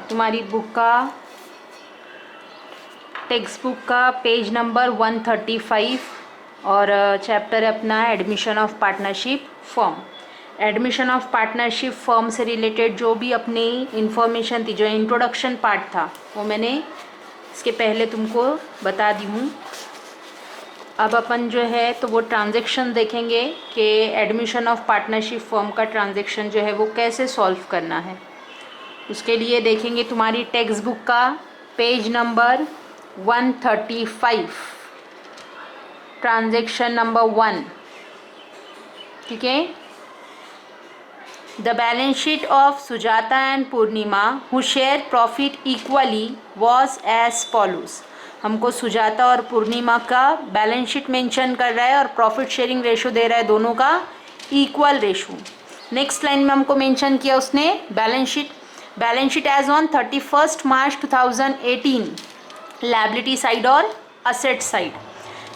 तुम्हारी बुक का text book का पेज नंबर 135 और चैप्टर है अपना admission of partnership firm. Admission of partnership firm से रिलेटेड जो भी अपनी इंफॉर्मेशन थी, जो इंट्रोडक्शन पार्ट था, वो मैंने इसके पहले तुमको बता दी हूँ। अब अपन जो है तो वो ट्रांजैक्शन देखेंगे कि एडमिशन ऑफ पार्टनरशिप फर्म का ट्रांजैक्शन जो है वो कैसे सॉल्व करना है। उसके लिए देखेंगे तुम्हारी टेक्स्ट बुक का पेज नंबर 135, ट्रांजैक्शन नंबर 1। ठीक है। The balance sheet of Sujata and Purnima who share profit equally was as follows. हमको सुजाता और पूर्णिमा का बैलेंस शीट मेंशन कर रहा है और प्रॉफिट शेयरिंग रेशो दे रहा है, दोनों का इक्वल रेशो। नेक्स्ट लाइन में हमको मेंशन किया उसने balance sheet as on 31 March 2018, liability side और असेट साइड।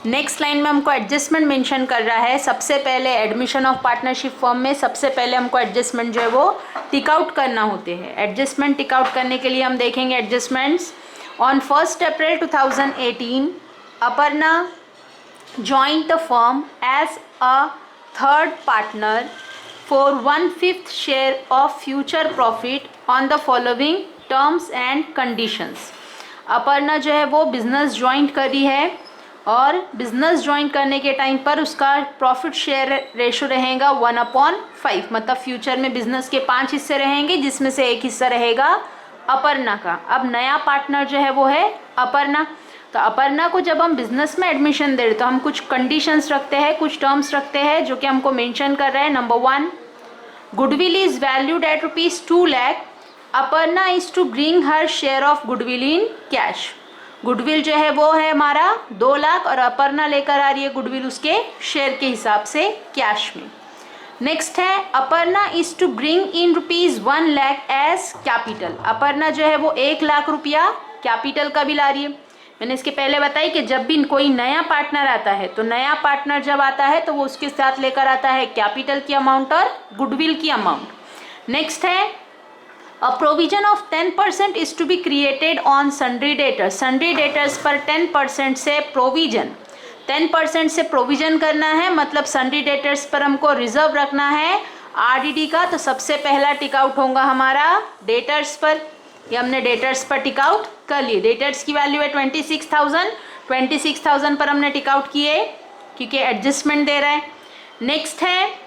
नेक्स्ट लाइन में हमको एडजस्टमेंट मेंशन कर रहा है। सबसे पहले एडमिशन ऑफ पार्टनरशिप फर्म में सबसे पहले हमको एडजस्टमेंट जो है वो टिक आउट करना होते हैं। एडजस्टमेंट टिक आउट करने के लिए हम देखेंगे adjustments. On 1 April 2018 Aparna joined the firm as a third partner for 1/5 share of future profit on the following terms and conditions। Aparna जो है वो बिजनेस ज्वाइन करी है और बिजनेस ज्वाइन करने के टाइम पर उसका प्रॉफिट शेयर रेशो रहेगा 1/5, मतलब फ्यूचर में बिजनेस के 5 हिस्से रहेंगे जिसमें से एक हिस्सा रहेगा अपर्णा का। अब नया पार्टनर जो है वो है अपर्णा। तो अपर्णा को जब हम बिजनेस में एडमिशन दे रहे तो हम कुछ कंडीशंस रखते हैं, कुछ टर्म्स रखते हैं जो कि हमको मेंशन कर रहे हैं। Number 1, goodwill is valued at ₹2 lakh. Aparna is to bring her share of goodwill in cash. Goodwill जो है वो है हमारा 2 लाख और अपर्णा लेकर आ रही है गुडविल उसके शेयर के हिसाब से कैश में। नेक्स्ट है Aparna is to bring in ₹1 lakh as capital. Aparna जो है वो 1 लाख रुपया कैपिटल का भी ला रही है। मैंने इसके पहले बताई कि जब भी कोई नया पार्टनर आता है तो नया पार्टनर जब आता है तो वो उसके साथ लेकर आता है कैपिटल की अमाउंट और गुडविल की अमाउंट। नेक्स्ट है a provision of 10% is to be created on sundry debtors. Sundry debtors पर 10% से प्रोविजन 10% से प्रोविजन करना है, मतलब सन्ड्री डेटर्स पर हमको रिजर्व रखना है आरडीडी का। तो सबसे पहला टिक आउट होगा हमारा डेटर्स पर। ये हमने डेटर्स पर टिक आउट कर लिए। डेटर्स की वैल्यू है 26,000 पर हमने टिक आउट किए क्योंकि एडजस्टमेंट दे रहा है। नेक्स्ट है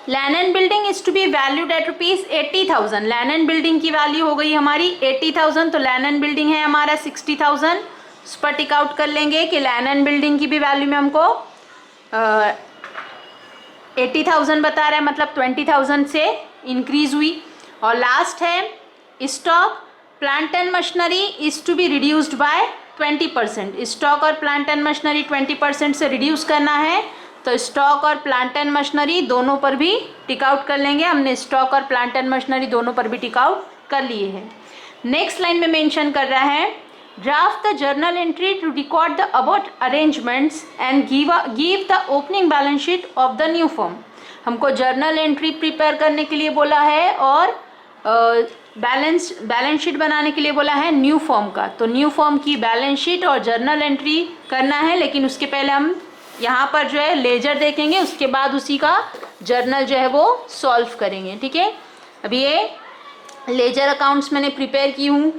land and building is to be valued at ₹80,000। Land and building की वैल्यू हो गई हमारी 80,000, तो लैंड एंड बिल्डिंग है हमारा 60,000। उस पर टिक आउट कर लेंगे कि लैंड एंड बिल्डिंग की भी वैल्यू में हमको 80,000 बता रहा है, मतलब 20,000 से इंक्रीज हुई। और लास्ट है stock plant and machinery is to be reduced by 20%। Stock और प्लांट एंड मशीनरी 20% से रिड्यूस करना है, तो स्टॉक और प्लांट एंड मशीनरी दोनों पर भी टिक आउट कर लेंगे। हमने स्टॉक और प्लांट एंड मशीनरी दोनों पर भी टिक आउट कर लिए हैं। नेक्स्ट लाइन में मेंशन कर रहा है draft the journal entry to record the about arrangements and give the opening balance sheet of the new firm. हमको जर्नल एंट्री प्रिपेयर करने के लिए बोला है और बैलेंस शीट बनाने के लिए बोला है न्यू फर्म का। तो न्यू फर्म की बैलेंस शीट और जर्नल एंट्री करना है, लेकिन उसके पहले हम यहाँ पर जो है लेजर देखेंगे, उसके बाद उसी का जर्नल जो है वो सॉल्व करेंगे। ठीक है। अभी ये लेजर अकाउंट्स मैंने प्रिपेयर की हूँ।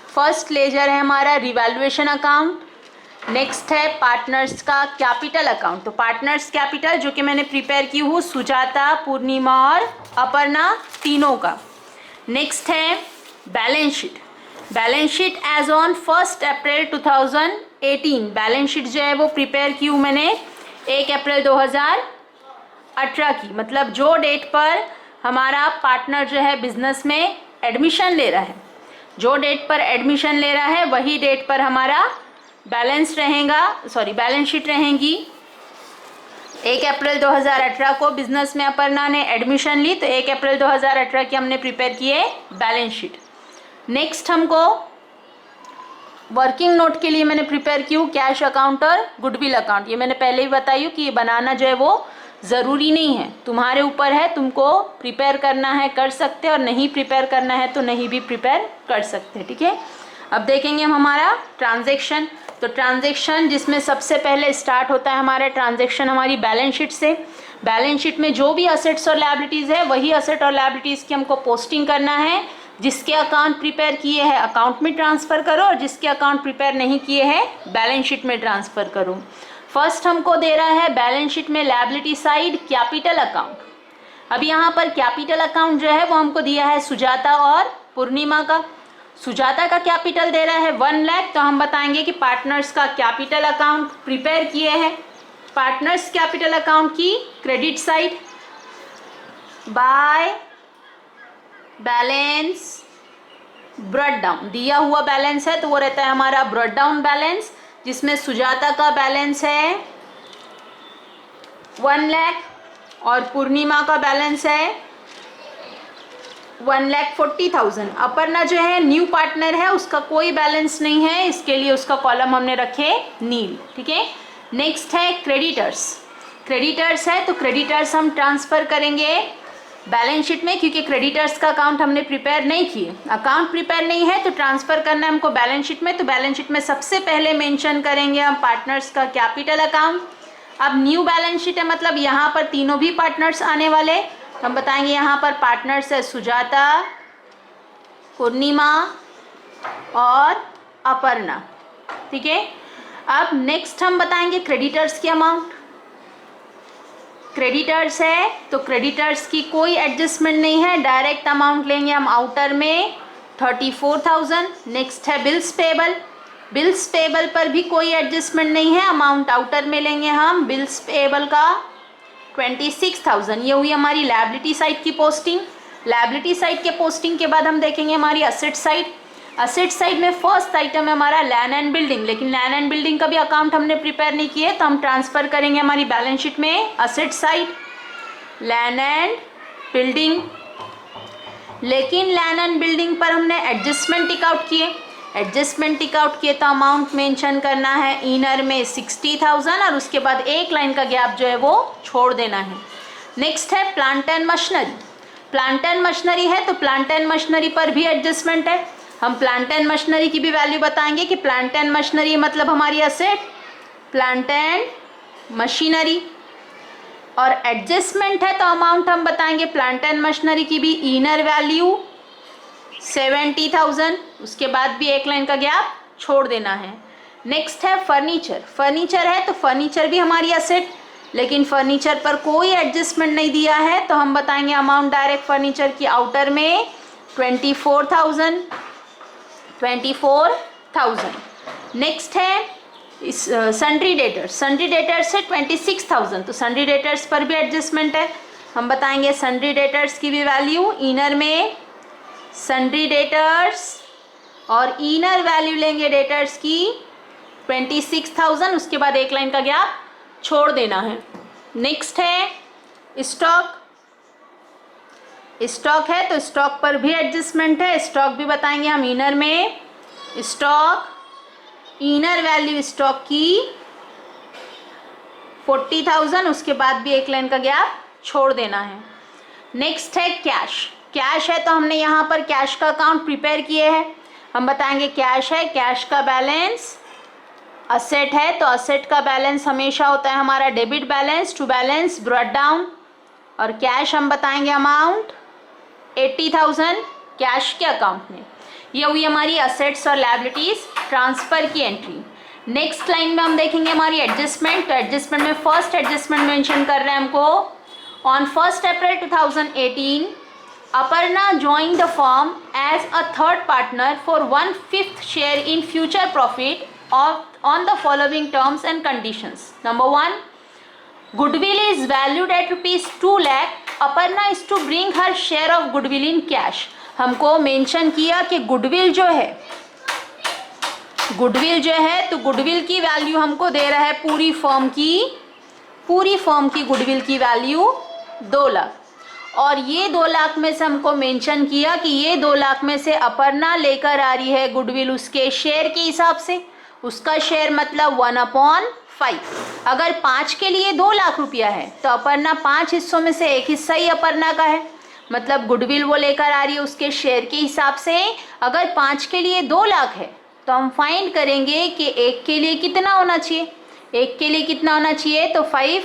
फर्स्ट लेजर है हमारा रिवैल्यूएशन अकाउंट। नेक्स्ट है पार्टनर्स का कैपिटल अकाउंट। तो पार्टनर्स कैपिटल जो कि मैंने प्रिपेयर की हूँ सुजाता, पूर्णिमा और अपर्णा तीनों का। नेक्स्ट है balance sheet. Balance sheet as on 1 April 2018। Balance sheet जो है वो प्रिपेयर की हूँ मैंने 1 अप्रैल 2018 की, मतलब जो डेट पर हमारा पार्टनर जो है बिजनेस में एडमिशन ले रहा है, जो डेट पर एडमिशन ले रहा है वही डेट पर हमारा बैलेंस शीट रहेगी। 1 अप्रैल 2018 को बिजनेस में अपर्णा ने एडमिशन ली, तो 1 अप्रैल 2018 की हमने प्रिपेयर किए बैलेंस शीट। नेक्स्ट हमको वर्किंग नोट के लिए मैंने प्रिपेयर की हूँ कैश अकाउंट और गुडविल अकाउंट। ये मैंने पहले ही बताई हूँ कि ये बनाना जो है वो ज़रूरी नहीं है, तुम्हारे ऊपर है, तुमको प्रिपेयर करना है कर सकते, और नहीं प्रिपेयर करना है तो नहीं भी प्रिपेयर कर सकते। ठीक है, अब देखेंगे हम हमारा ट्रांजैक्शन। तो ट्रांजैक्शन जिसमें सबसे पहले स्टार्ट होता है हमारा ट्रांजैक्शन हमारी बैलेंस शीट से। बैलेंस शीट में जो भी असेट्स और लायबिलिटीज़ है वही असेट और लायबिलिटीज़ की हमको पोस्टिंग करना है। जिसके अकाउंट प्रिपेयर किए हैं अकाउंट में ट्रांसफ़र करो, और जिसके अकाउंट प्रिपेयर नहीं किए हैं बैलेंस शीट में ट्रांसफ़र करो। फर्स्ट हमको दे रहा है बैलेंस शीट में लायबिलिटी साइड कैपिटल अकाउंट। अब यहाँ पर कैपिटल अकाउंट जो है वो हमको दिया है सुजाता और पूर्णिमा का। सुजाता का कैपिटल दे रहा है 1 लाख, तो हम बताएंगे कि पार्टनर्स का कैपिटल अकाउंट प्रिपेयर किए हैं। पार्टनर्स कैपिटल अकाउंट की credit side by balance brought down, दिया हुआ बैलेंस है तो वो रहता है हमारा ब्रॉट डाउन बैलेंस, जिसमें सुजाता का बैलेंस है 1 लाख और पूर्णिमा का बैलेंस है 1,40,000। अपर्णा जो है न्यू पार्टनर है, उसका कोई बैलेंस नहीं है, इसके लिए उसका कॉलम हमने रखे नील। ठीक है, नेक्स्ट है क्रेडिटर्स। क्रेडिटर्स है तो क्रेडिटर्स हम ट्रांसफ़र करेंगे बैलेंस शीट में, क्योंकि क्रेडिटर्स का अकाउंट हमने प्रिपेयर नहीं किए। अकाउंट प्रिपेयर नहीं है तो ट्रांसफ़र करना है हमको बैलेंस शीट में, तो बैलेंस शीट में सबसे पहले मेंशन करेंगे हम पार्टनर्स का कैपिटल अकाउंट। अब न्यू बैलेंस शीट है, मतलब यहाँ पर तीनों भी पार्टनर्स आने वाले, तो हम बताएंगे यहाँ पर पार्टनर्स है सुजाता, पूर्णिमा और अपर्णा। ठीक है, अब नेक्स्ट हम बताएंगे क्रेडिटर्स की अमाउंट। क्रेडिटर्स है तो क्रेडिटर्स की कोई एडजस्टमेंट नहीं है, डायरेक्ट अमाउंट लेंगे हम आउटर में 34,000। नेक्स्ट है बिल्स पेबल। बिल्स पेबल पर भी कोई एडजस्टमेंट नहीं है, अमाउंट आउटर में लेंगे हम बिल्स पेबल का 26,000। ये हुई हमारी लायबिलिटी साइड की पोस्टिंग। लायबिलिटी साइड के पोस्टिंग के बाद हम देखेंगे हमारी असेट साइड। असेट साइड में फर्स्ट आइटम है हमारा लैंड एंड बिल्डिंग, लेकिन लैंड एंड बिल्डिंग का भी अकाउंट हमने प्रिपेयर नहीं किया है, तो हम ट्रांसफ़र करेंगे हमारी बैलेंस शीट में asset side land and building. लेकिन लैंड एंड बिल्डिंग पर हमने एडजस्टमेंट टिक आउट किए। एडजस्टमेंट टिक आउट किए तो अमाउंट मेंशन करना है इनर में 60,000, और उसके बाद एक लाइन का गैप जो है वो छोड़ देना है। नेक्स्ट है plant and machinery. Plant and machinery है तो प्लांट एंड मशीनरी पर भी एडजस्टमेंट है। हम प्लांट एंड मशीनरी की भी वैल्यू बताएंगे कि प्लांट एंड मशीनरी मतलब हमारी असेट प्लांट एंड मशीनरी, और एडजस्टमेंट है तो अमाउंट हम बताएंगे प्लांट एंड मशीनरी की भी इनर वैल्यू 70,000, उसके बाद भी एक लाइन का गैप छोड़ देना है। नेक्स्ट है फर्नीचर। फर्नीचर है तो फर्नीचर भी हमारी असेट, लेकिन फर्नीचर पर कोई एडजस्टमेंट नहीं दिया है, तो हम बताएंगे अमाउंट डायरेक्ट फर्नीचर की आउटर में 24,000। नेक्स्ट है सन्ड्री डेटर्स। सन्ड्री डेटर्स है 26,000, तो सन्ड्री डेटर्स पर भी एडजस्टमेंट है, हम बताएंगे सन्ड्री डेटर्स की भी वैल्यू इनर में सन्ड्री डेटर्स, और इनर वैल्यू लेंगे डेटर्स की 26,000, उसके बाद एक लाइन का गैप छोड़ देना है। नेक्स्ट है स्टॉक। स्टॉक है तो स्टॉक पर भी एडजस्टमेंट है, स्टॉक भी बताएंगे हम इनर में स्टॉक, इनर वैल्यू स्टॉक की 40,000, उसके बाद भी एक लाइन का गैप छोड़ देना है। नेक्स्ट है कैश। कैश है तो हमने यहाँ पर कैश का अकाउंट प्रिपेयर किए हैं, हम बताएंगे कैश है, कैश का बैलेंस असेट है तो असेट का बैलेंस हमेशा होता है हमारा debit balance to balance brought down, और कैश हम बताएंगे अमाउंट 80,000 कैश के अकाउंट में। ये हुई हमारी असेट्स और लायबिलिटीज़ ट्रांसफ़र की एंट्री। नेक्स्ट लाइन में हम देखेंगे हमारी एडजस्टमेंट। तो एडजस्टमेंट में फर्स्ट एडजस्टमेंट मेंशन कर रहे हैं हमको, on 1 April 2018 Aparna joined the firm as a third partner for 1/5 share in future profit on the following terms and conditions. Number 1, goodwill is valued at rupees 2 lakh. Aparna is to bring her share of goodwill in cash. हमको mention किया कि goodwill जो है तो goodwill की value हमको दे रहा है पूरी फर्म की गुडविल की वैल्यू 2 लाख, और ये 2 लाख में से हमको मेंशन किया कि ये 2 लाख में से अपर्णा लेकर आ रही है गुडविल उसके शेयर के हिसाब से। उसका शेयर मतलब 1/5 5। अगर 5 के लिए 2 लाख रुपया है तो अपर्णा 5 हिस्सों में से एक हिस्सा ही अपर्णा का है, मतलब गुडविल वो लेकर आ रही है उसके शेयर के हिसाब से। अगर 5 के लिए 2 लाख है तो हम फाइंड करेंगे कि 1 के लिए कितना होना चाहिए। 1 के लिए कितना होना चाहिए, तो 5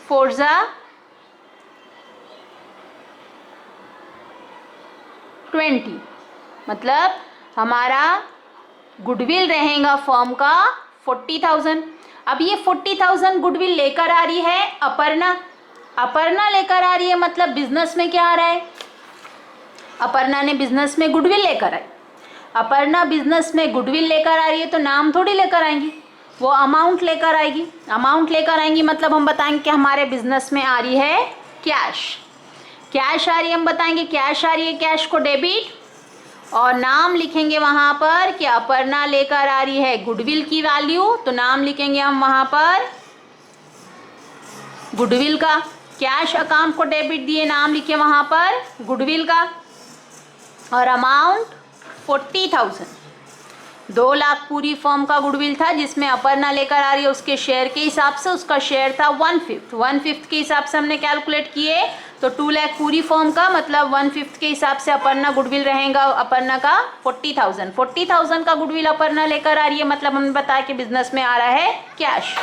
4 जा 20, मतलब हमारा गुडविल रहेगा फर्म का 40,000। अब ये 40,000 गुडविल लेकर आ रही है अपर्णा। अपर्णा लेकर आ रही है, मतलब बिजनेस में क्या आ रहा है, अपर्णा ने बिजनेस में गुडविल लेकर आई। अपर्णा बिजनेस में गुडविल लेकर आ रही है तो नाम थोड़ी लेकर आएंगी, वो अमाउंट लेकर आएगी। अमाउंट लेकर आएंगी मतलब हम बताएंगे कि हमारे बिजनेस में आ रही है कैश। कैश आ रही है, हम बताएंगे कैश आ रही है, कैश को डेबिट, और नाम लिखेंगे वहाँ पर कि अपर्णा लेकर आ रही है गुडविल की वैल्यू, तो नाम लिखेंगे हम वहाँ पर गुडविल का। कैश अकाउंट को डेबिट दिए, नाम लिखे वहाँ पर गुडविल का, और अमाउंट 40,000। 2 लाख पूरी फर्म का गुडविल था जिसमें अपर्णा लेकर आ रही है उसके शेयर के हिसाब से, उसका शेयर था 1/5 के हिसाब से हमने कैलकुलेट किए, तो 2 लाख पूरी फर्म का, मतलब 1/5 के हिसाब से अपर्णा गुडविल रहेगा अपर्णा का 40,000। 40,000 का गुडविल अपर्णा लेकर आ रही है, मतलब हमने बताया कि बिजनेस में आ रहा है कैश।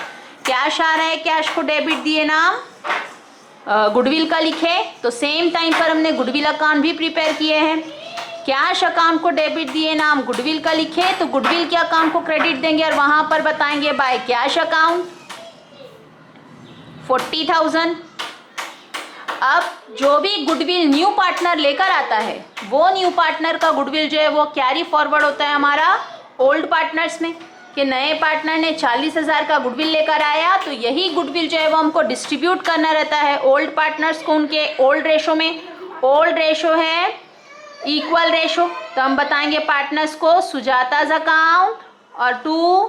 कैश आ रहा है, कैश को डेबिट दिए, नाम गुडविल का लिखे, तो सेम टाइम पर हमने गुडविल अकाउंट भी प्रिपेयर किए हैं। कैश अकाउंट को डेबिट दिए, नाम गुडविल का लिखे, तो गुडविल के अकाउंट को क्रेडिट देंगे और वहां पर बताएंगे बाय कैश अकाउंट 40,000। अब जो भी गुडविल न्यू पार्टनर लेकर आता है वो न्यू पार्टनर का गुडविल जो है वो कैरी फॉरवर्ड होता है हमारा ओल्ड पार्टनर्स में, कि नए पार्टनर ने 40,000 का गुडविल लेकर आया तो यही गुडविल जो है वो हमको डिस्ट्रीब्यूट करना रहता है ओल्ड पार्टनर्स को उनके ओल्ड रेशो में। ओल्ड रेशो है इक्वल रेशो, तो हम बताएंगे पार्टनर्स को सुजाताज अकाउंट और टू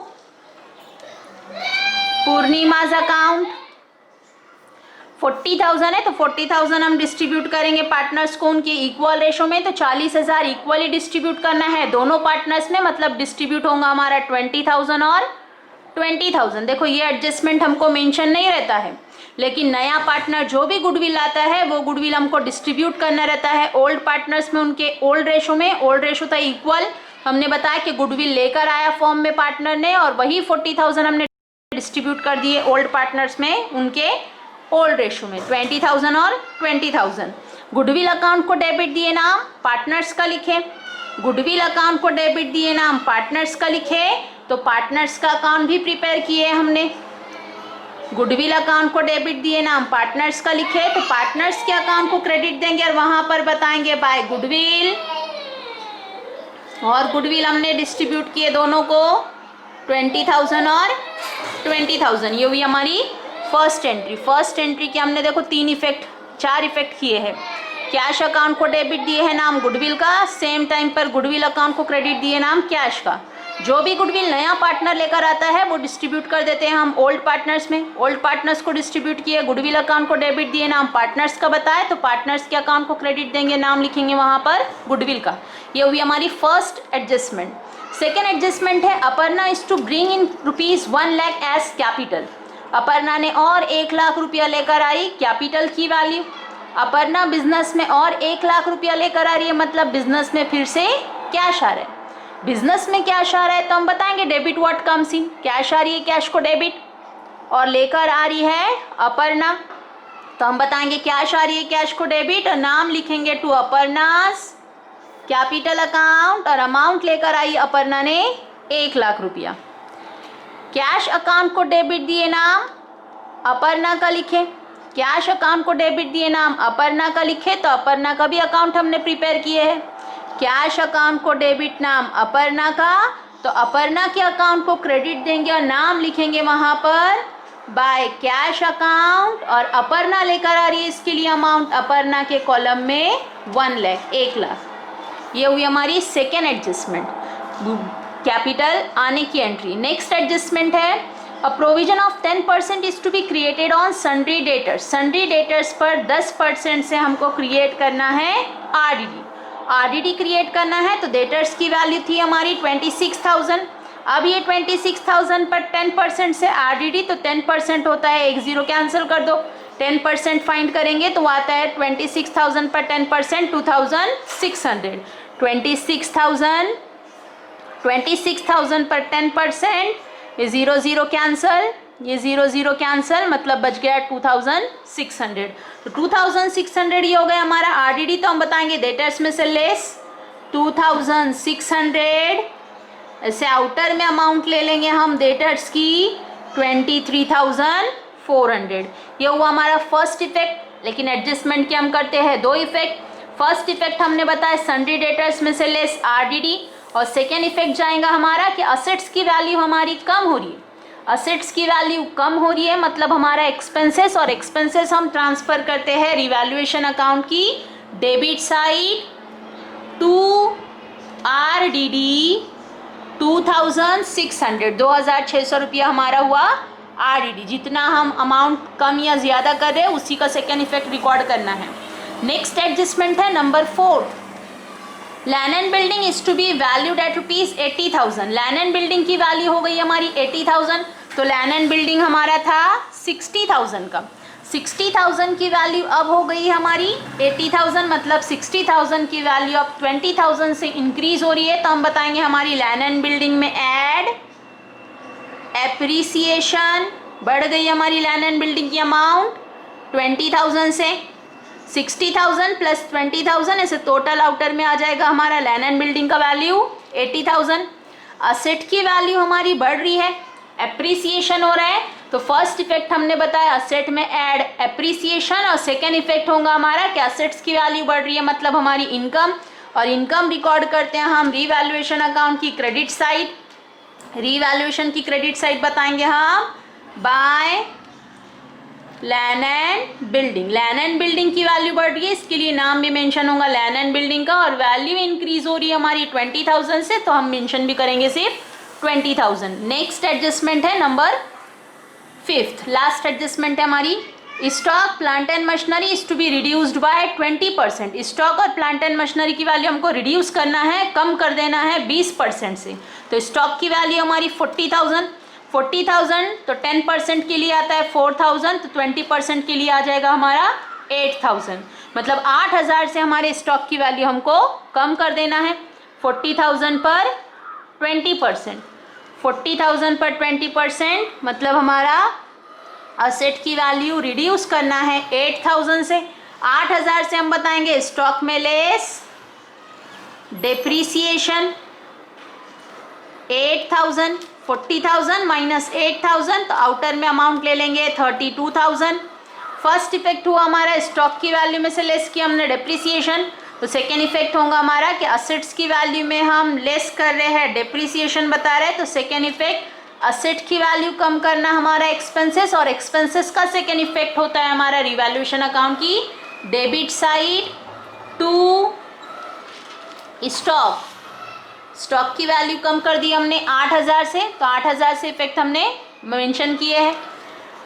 पूर्णिमाज अकाउंट। 40,000 है तो 40,000 हम डिस्ट्रीब्यूट करेंगे पार्टनर्स को उनके इक्वल रेशो में, तो 40,000 इक्वली डिस्ट्रीब्यूट करना है दोनों पार्टनर्स में, मतलब डिस्ट्रीब्यूट होगा हमारा 20,000 और 20,000। देखो ये एडजस्टमेंट हमको मेंशन नहीं रहता है, लेकिन नया पार्टनर जो भी गुडविल आता है वो गुडविल हमको डिस्ट्रीब्यूट करना रहता है ओल्ड पार्टनर्स में उनके ओल्ड रेशो में। ओल्ड रेशो था इक्वल, हमने बताया कि गुडविल लेकर आया फर्म में पार्टनर ने और वही 40,000 हमने डिस्ट्रीब्यूट कर दिए ओल्ड पार्टनर्स में उनके ओल्ड रेशो में, 20,000 और 20,000। गुडविल अकाउंट को डेबिट दिए, नाम पार्टनर्स का लिखे, गुडविल अकाउंट को डेबिट दिए, नाम पार्टनर्स का लिखे, तो पार्टनर्स का अकाउंट भी प्रिपेयर किए हमने। गुडविल अकाउंट को डेबिट दिए, नाम पार्टनर्स का लिखे, तो पार्टनर्स के अकाउंट को क्रेडिट देंगे और वहां पर बताएंगे बाय गुडविल, और गुडविल हमने डिस्ट्रीब्यूट किए दोनों को 20,000 और 20,000। ये हुई हमारी फर्स्ट एंट्री। फर्स्ट एंट्री के हमने देखो 4 इफेक्ट किए हैं। कैश अकाउंट को डेबिट दिए है, नाम गुडविल का, सेम टाइम पर गुडविल अकाउंट को क्रेडिट दिए, नाम कैश का। जो भी गुडविल नया पार्टनर लेकर आता है वो डिस्ट्रीब्यूट कर देते हैं हम ओल्ड पार्टनर्स में। ओल्ड पार्टनर्स को डिस्ट्रीब्यूट किए, गुडविल अकाउंट को डेबिट दिए, नाम पार्टनर्स का बताए, तो पार्टनर्स के अकाउंट को क्रेडिट देंगे, नाम लिखेंगे वहां पर गुडविल का। ये हुई हमारी फर्स्ट एडजस्टमेंट। सेकेंड एडजस्टमेंट है Aparna is to bring in ₹1 lakh as capital. Aparna ने और 1 लाख रुपया लेकर आई कैपिटल की वैल्यू। अपर्णा बिजनेस में और 1 लाख रुपया लेकर आ रही है, मतलब बिजनेस में फिर से कैश आ रहा है। बिजनेस में कैश आ रहा है तो हम बताएंगे debit what comes in, cash आ रही है कैश को डेबिट, और लेकर आ रही है अपर्णा, तो हम बताएंगे कैश आ रही है कैश को डेबिट, और नाम लिखेंगे टू अपर्णास कैपिटल अकाउंट, और अमाउंट लेकर आई अपर्णा ने 1 लाख रुपया। कैश अकाउंट को डेबिट दिए, नाम अपर्णा का लिखे, कैश अकाउंट को डेबिट दिए, नाम अपर्णा का लिखे, तो अपर्णा का भी अकाउंट हमने प्रिपेयर किए हैं। कैश अकाउंट को डेबिट, नाम अपर्णा का, तो अपर्णा के अकाउंट को क्रेडिट देंगे और नाम लिखेंगे वहां पर बाय कैश अकाउंट, और अपर्णा लेकर आ रही है इसके लिए अमाउंट अपर्णा के कॉलम में 1 लाख। ये हुई हमारी सेकेंड एडजस्टमेंट, कैपिटल आने की एंट्री। नेक्स्ट एडजस्टमेंट है a provision of 10% is to be created on sundry debtors. Sundry debtors पर 10% से हमको क्रिएट करना है आरडीडी। आरडीडी क्रिएट करना है तो डेटर्स की वैल्यू थी हमारी 26,000, अब ये 26,000 पर 10% से RDD, तो 10% होता है, एक जीरो कैंसिल कर दो, 10% फाइंड करेंगे तो आता है 26,000 पर 10% 2,600, 26,000 पर 10%, ये जीरो जीरो कैंसल, ये जीरो जीरो कैंसल, मतलब बच गया 2,600। तो 2,600 ये हो गया हमारा RDD। तो हम बताएंगे डेटर्स में से लेस 2,600, ऐसे आउटर में अमाउंट ले लेंगे हम डेटर्स की 23,400। ये हुआ हमारा फर्स्ट इफेक्ट। लेकिन एडजस्टमेंट के हम करते हैं दो इफेक्ट। फर्स्ट इफेक्ट हमने बताया सन्ड्री डेटर्स में से लेस RDD, और सेकेंड इफेक्ट जाएगा हमारा कि असेट्स की वैल्यू हमारी कम हो रही है। असेट्स की वैल्यू कम हो रही है मतलब हमारा एक्सपेंसेस, और एक्सपेंसेस हम ट्रांसफर करते हैं रिवैल्यूएशन अकाउंट की डेबिट साइड टू RDD 2,600, 2,600 रुपया हमारा हुआ RDD। जितना हम अमाउंट कम या ज़्यादा कर रहे हैं उसी का सेकेंड इफेक्ट रिकॉर्ड करना है। नेक्स्ट एडजस्टमेंट है number 4, land and building is to be valued at ₹80,000। Land and building की वैल्यू हो गई हमारी 80,000, तो लैंड एंड बिल्डिंग हमारा था 60,000 का, 60,000 की वैल्यू अब हो गई हमारी 80,000, मतलब 60,000 की वैल्यू अब 20,000 से इंक्रीज हो रही है। तो हम बताएंगे हमारी लैंड एंड बिल्डिंग में ऐड एप्रिसिएशन, बढ़ गई हमारी लैंड एंड बिल्डिंग की अमाउंट 20,000 से 60,000 प्लस 20,000, ऐसे टोटल आउटर में आ जाएगा हमारा लैंड एंड बिल्डिंग का वैल्यू 80,000। असेट की वैल्यू हमारी बढ़ रही है, एप्रिसिएशन हो रहा है। तो फर्स्ट इफेक्ट हमने बताया असेट में ऐड एप्रिसिएशन, और सेकेंड इफेक्ट होगा हमारा कि असेट्स की वैल्यू बढ़ रही है मतलब हमारी इनकम, और इनकम रिकॉर्ड करते हैं हम रिवैल्यूएशन अकाउंट की क्रेडिट साइड। रिवैल्यूएशन की क्रेडिट साइड बताएंगे हम by land and building. Land and building की वैल्यू बढ़ रही है, इसके लिए नाम भी मेंशन होगा लैंड एंड बिल्डिंग का, और वैल्यू इंक्रीज हो रही है हमारी 20,000 से, तो हम मेंशन भी करेंगे सिर्फ 20,000। नेक्स्ट एडजस्टमेंट है नंबर 5th, लास्ट एडजस्टमेंट है हमारी stock plant and machinery is to be reduced by 20%। Stock और प्लांट एंड मशीनरी की वैल्यू हमको रिड्यूस करना है, कम कर देना है 20% से। तो स्टॉक की वैल्यू हमारी 40,000 तो 10% के लिए आता है 4,000, तो 20% के लिए आ जाएगा हमारा 8,000, मतलब 8,000 से हमारे स्टॉक की वैल्यू हमको कम कर देना है। 40,000 पर 20%, 40,000 पर 20%, मतलब हमारा असेट की वैल्यू रिड्यूस करना है 8,000 से। 8,000 से हम बताएंगे स्टॉक में लेस डेप्रीसिएशन 8,000, 40,000 माइनस 8,000, तो आउटर में अमाउंट ले लेंगे 32,000। फर्स्ट इफेक्ट हुआ हमारा स्टॉक की वैल्यू में से लेस किया हमने डेप्रीसिएशन, तो सेकेंड इफेक्ट होगा हमारा कि असेट्स की वैल्यू में हम लेस कर रहे हैं, डेप्रीसिएशन बता रहे हैं, तो सेकेंड इफेक्ट असेट की वैल्यू कम करना हमारा एक्सपेंसेस, और एक्सपेंसेस का सेकेंड इफेक्ट होता है हमारा रिवैल्यूएशन अकाउंट की debit side to stock. Stock की वैल्यू कम कर दी हमने 8,000 से, तो 8,000 से इफेक्ट हमने मेंशन किए हैं।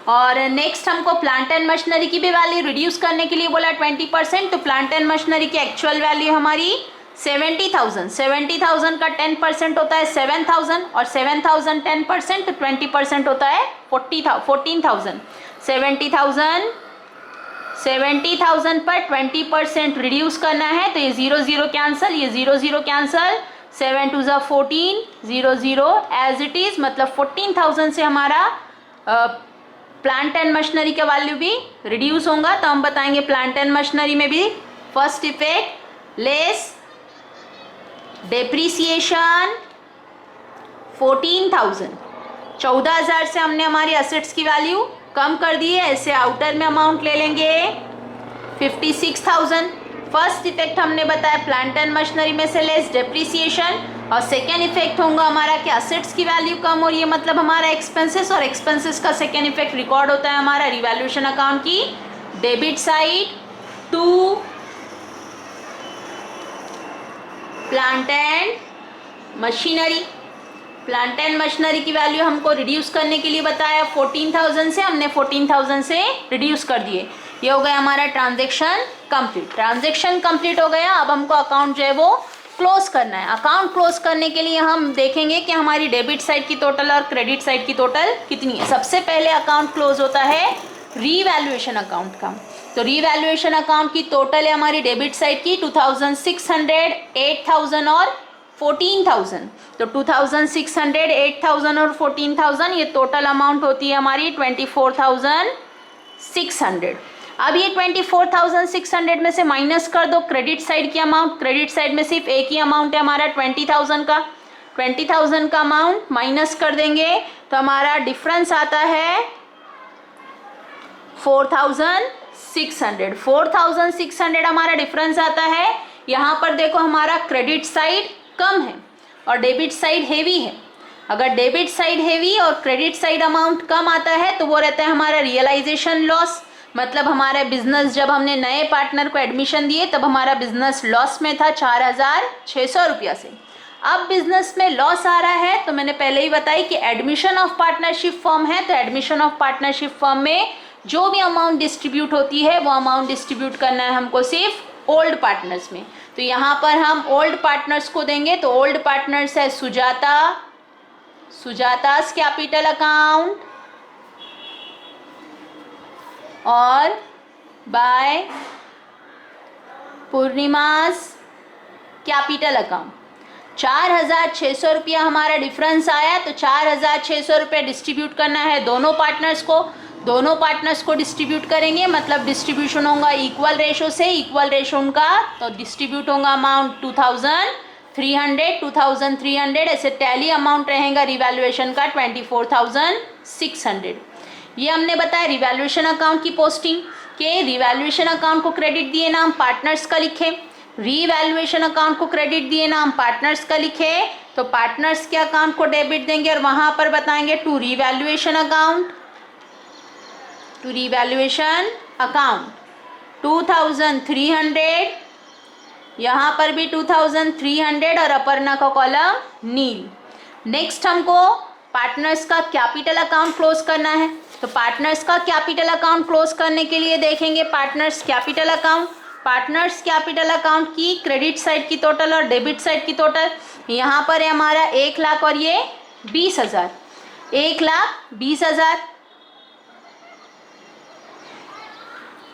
और नेक्स्ट हमको प्लांट एंड मशीनरी की भी वैल्यू रिड्यूस करने के लिए बोला 20%, तो प्लांट एंड मशीनरी की एक्चुअल वैल्यू हमारी 70,000, 70,000 का 10% होता है 7,000, और 7,000 10%, तो 20% होता है 14,000। 70,000 पर 20% रिड्यूस करना है, तो ये 0 0 कैंसल, ये 0 0 कैंसल, 7 2 ज़ा 14, 0 0 एज इट इज़, मतलब 14,000 से हमारा प्लांट एंड मशीनरी का वैल्यू भी रिड्यूस होगा। तो हम बताएंगे प्लांट एंड मशीनरी में भी फर्स्ट इफेक्ट लेस डेप्रीसिएशन 14,000, 14,000 से हमने हमारी असेट्स की वैल्यू कम कर दी है, ऐसे आउटर में अमाउंट ले लेंगे 56,000। फर्स्ट इफेक्ट हमने बताया प्लांट एंड मशीनरी में से लेस डेप्रीसिएशन, और सेकेंड इफेक्ट होगा हमारा कि असेट्स की वैल्यू कम हो रही है मतलब हमारा एक्सपेंसेस, और एक्सपेंसेस का सेकेंड इफेक्ट रिकॉर्ड होता है हमारा रिवैल्यूएशन अकाउंट की debit side to plant and machinery. Plant and machinery की वैल्यू हमको रिड्यूस करने के लिए बताया 14,000 से, हमने 14,000 से रिड्यूस कर दिए। ये हो गया हमारा ट्रांजैक्शन कंप्लीट। ट्रांजैक्शन कंप्लीट हो गया। अब हमको अकाउंट जो है वो क्लोज करना है। अकाउंट क्लोज करने के लिए हम देखेंगे कि हमारी डेबिट साइड की टोटल और क्रेडिट साइड की टोटल कितनी है। सबसे पहले अकाउंट क्लोज होता है रीवैल्यूएशन अकाउंट का। तो रीवैल्यूएशन अकाउंट की टोटल है हमारी डेबिट साइड की 2600, 8000 और 14000। तो 2600, 8000 और 14000 ये टोटल अमाउंट होती है हमारी 24600। अब ये 24600 में से माइनस कर दो क्रेडिट साइड की अमाउंट। क्रेडिट साइड में सिर्फ एक ही अमाउंट है हमारा 20000 का। 20000 का अमाउंट माइनस कर देंगे तो हमारा डिफरेंस आता है 4600। 4600 हमारा डिफरेंस आता है। यहाँ पर देखो हमारा क्रेडिट साइड कम है और डेबिट साइड हेवी है। अगर डेबिट साइड हेवी और क्रेडिट साइड अमाउंट कम आता है तो वो रहता है हमारा रियलाइजेशन लॉस। मतलब हमारा बिजनेस, जब हमने नए पार्टनर को एडमिशन दिए तब हमारा बिजनेस लॉस में था 4600 रुपया से। अब बिजनेस में लॉस आ रहा है तो मैंने पहले ही बताई कि एडमिशन ऑफ पार्टनरशिप फर्म है, तो एडमिशन ऑफ पार्टनरशिप फर्म में जो भी अमाउंट डिस्ट्रीब्यूट होती है वो अमाउंट डिस्ट्रीब्यूट करना है हमको सिर्फ ओल्ड पार्टनर्स में। तो यहाँ पर हम ओल्ड पार्टनर्स को देंगे। तो ओल्ड पार्टनर्स है सुजाता, सुजाता's कैपिटल अकाउंट और बाय पूर्णिमा's कैपिटल अकाउंट। 4600 रुपया हमारा डिफरेंस आया। तो 4600 रुपये डिस्ट्रीब्यूट करना है दोनों पार्टनर्स को। दोनों पार्टनर्स को डिस्ट्रीब्यूट करेंगे, मतलब डिस्ट्रीब्यूशन होगा इक्वल रेशो से। इक्वल रेशो उनका तो डिस्ट्रीब्यूट होगा अमाउंट 2300 ऐसे टैली अमाउंट रहेगा रिवैल्यूएशन का 24600। ये हमने बताया रिवैल्यूएशन अकाउंट की पोस्टिंग के रिवैल्यूएशन अकाउंट को क्रेडिट दिए नाम पार्टनर्स का लिखे, रीवैल्यूएशन अकाउंट को क्रेडिट दिए नाम पार्टनर्स का लिखे। तो पार्टनर्स के अकाउंट को डेबिट देंगे और वहां पर बताएंगे to revaluation account, to revaluation account 2300, यहाँ पर भी 2300 और अपर्णा का कॉलम नील। नेक्स्ट हमको पार्टनर्स का कैपिटल अकाउंट क्लोज करना है। तो पार्टनर्स का कैपिटल अकाउंट क्लोज करने के लिए देखेंगे partners capital account. Partners capital account की क्रेडिट साइड की टोटल और डेबिट साइड की टोटल यहाँ पर है हमारा 1 लाख और ये 20,000। 1,20,000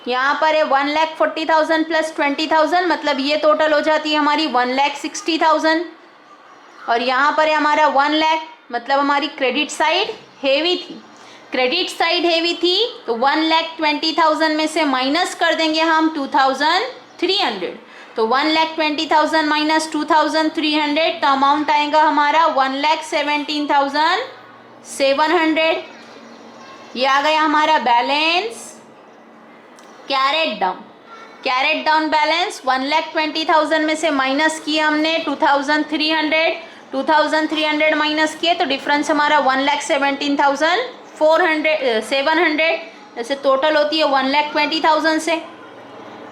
यहाँ पर है 1,40,000 प्लस 20,000, मतलब ये टोटल हो जाती है हमारी 1,60,000। और यहाँ पर है हमारा 1 लाख, मतलब हमारी क्रेडिट साइड हेवी थी। क्रेडिट साइड हेवी थी तो 1,20,000 में से माइनस कर देंगे हम 2,300। तो 1,20,000 माइनस 2,300 तो अमाउंट आएगा हमारा 1,17,700। ये आ गया हमारा balance carried down. Carried down balance 1,20,000 में से माइनस किया हमने 2,300 माइनस किए तो डिफरेंस हमारा 1,17,700 जैसे टोटल होती है 1,20,000 से।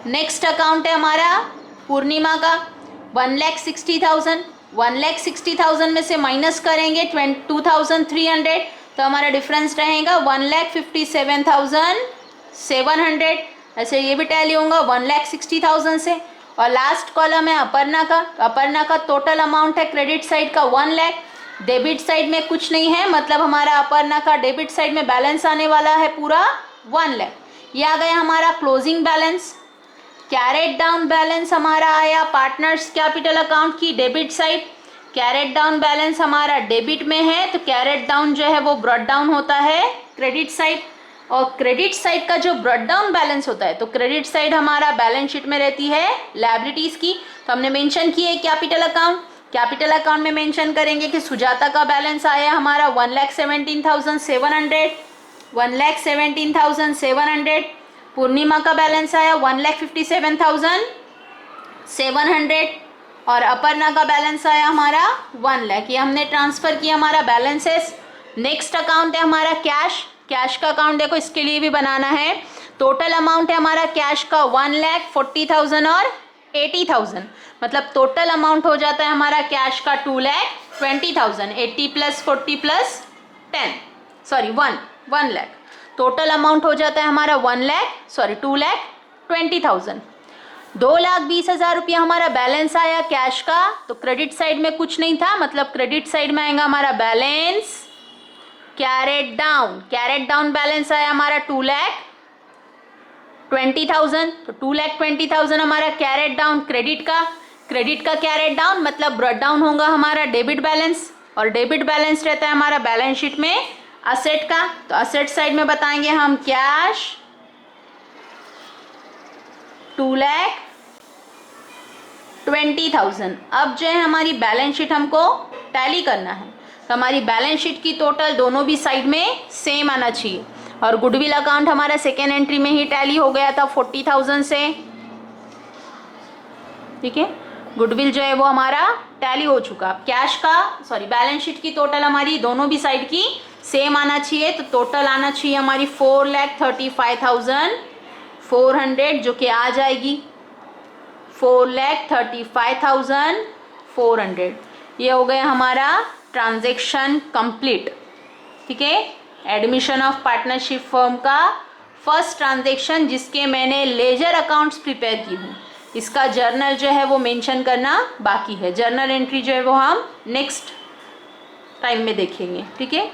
नेक्स्ट अकाउंट है हमारा पूर्णिमा का 1,60,000। 1,60,000 में से माइनस करेंगे 2,300 तो हमारा डिफरेंस रहेगा 1,57,700। ऐसे ये भी टैली होगा 1,60,000 से। और लास्ट कॉलम है अपर्णा का। अपर्णा का टोटल अमाउंट है क्रेडिट साइड का 1 लाख, डेबिट साइड में कुछ नहीं है, मतलब हमारा अपर्णा का डेबिट साइड में बैलेंस आने वाला है पूरा 1 लाख। ये आ गया हमारा closing balance. Carried down balance हमारा आया पार्टनर्स कैपिटल अकाउंट की debit side. Carried down balance हमारा डेबिट में है तो कैरेट डाउन जो है वो ब्रॉट डाउन होता है क्रेडिट साइड। और क्रेडिट साइड का जो ब्रॉट डाउन बैलेंस होता है तो क्रेडिट साइड हमारा बैलेंस शीट में रहती है लायबिलिटीज की। तो हमने मेंशन किए कैपिटल अकाउंट। कैपिटल अकाउंट में मेंशन करेंगे कि सुजाता का बैलेंस आया हमारा 1,17,700, 1,17,700। पूर्णिमा का बैलेंस आया 1,57,700 और अपर्णा का बैलेंस आया हमारा 1 लाख। ये हमने ट्रांसफर किया हमारा बैलेंसेस। नेक्स्ट अकाउंट है हमारा कैश। कैश का अकाउंट देखो इसके लिए भी बनाना है। टोटल अमाउंट है हमारा कैश का 1,40,000 और 80,000, मतलब टोटल अमाउंट हो जाता है हमारा कैश का 2,20,000। 80 plus 40 plus 10 sorry 1 lakh. Total amount हो जाता है हमारा 2,20,000। 2,20,000 रुपया हमारा बैलेंस आया कैश का, तो क्रेडिट साइड में कुछ नहीं था, मतलब क्रेडिट साइड में आएगा हमारा balance carried down. Carried down balance आया हमारा 2,20,000, तो 2,20,000 हमारा कैरेट डाउन क्रेडिट का। क्रेडिट का कैरेट डाउन मतलब ब्रॉट डाउन होगा हमारा डेबिट बैलेंस, और डेबिट बैलेंस रहता है हमारा बैलेंस शीट में असेट का। तो असेट साइड में बताएंगे हम कैश 2,20,000। अब जो है हमारी बैलेंस शीट हमको टैली करना है, तो हमारी बैलेंस शीट की टोटल दोनों भी साइड में सेम आना चाहिए। और गुडविल अकाउंट हमारा सेकेंड एंट्री में ही टैली हो गया था 40,000 से, ठीक है। गुडविल जो है वो हमारा टैली हो चुका। कैश का सॉरी बैलेंस शीट की टोटल हमारी दोनों भी साइड की सेम आना चाहिए, तो टोटल आना चाहिए हमारी 4,35,400, जो कि आ जाएगी 4,35,400। ये हो गया हमारा ट्रांजैक्शन कंप्लीट, ठीक है। एडमिशन ऑफ पार्टनरशिप फर्म का फर्स्ट ट्रांजैक्शन जिसके मैंने लेजर अकाउंट्स प्रिपेयर की हूँ, इसका जर्नल जो है वो मेंशन करना बाकी है। जर्नल एंट्री जो है वो हम नेक्स्ट टाइम में देखेंगे, ठीक है।